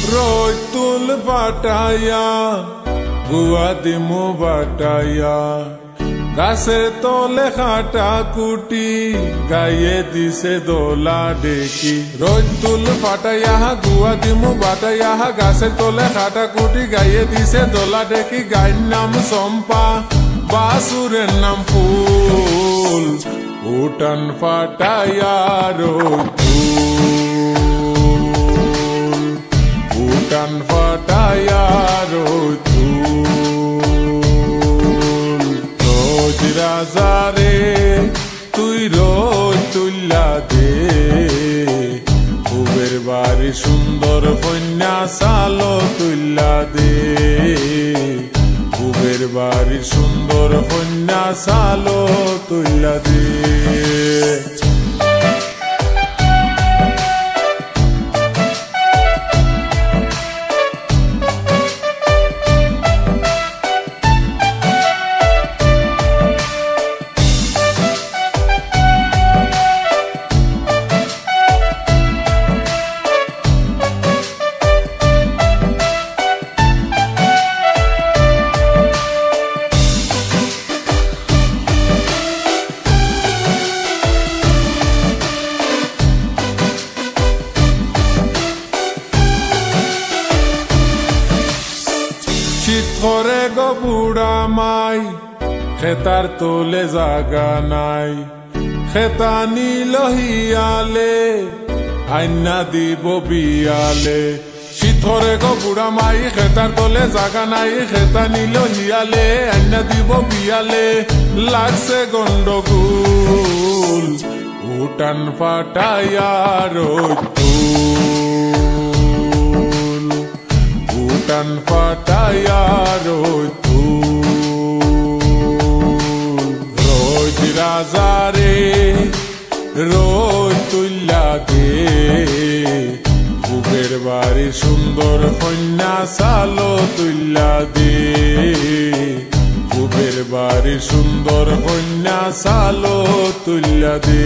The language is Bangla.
রোতুল বাটাইয়া গুয়া দিমু বাটাইয়া গাছের তলে খাটা কুটি গায়ে দিছে দোলা ডেকি রোতুল ফাটাইয়া গুয়া দিমু বাটাইয়া গাছের তলে খাটা কুটি গায়ে দিছে দোলা ডেকি গায়ের নাম চম্পা বাসুরের নাম ফুল উঠান ফাটাইয়া রোতুল উঠান ফাটাইয়া রোতুল রোজ রাজারে তুই রোজ তুল্লা দে কুবের বাড়ি সুন্দর কন্যা সালো তুল্লা দে কুবের বাড়ি সুন্দর কন্যা সালো তুল্লা দে করে গো বুড়া মাই খেতার তোলে জাগা নাই খেতা নিল হিয়ালে আইনা দিব বিয়ালে শীত করে গো বুড়া মাই খেতার তোলে জাগা নাই খেতা নিল হিয়ালে আইনা দিব বিয়ালে লাগছে গন্ডগোল উঠান ফাটাইয়া রোতুল উঠান ফাটাইয়া রোতুল রোজ রাজারে রোজ তুল্লা দে কুবের বাড়ি সুন্দর কন্যা সালো তুল্লা দে কুবের বাড়ি সুন্দর কন্যা সালো তুল্লা দে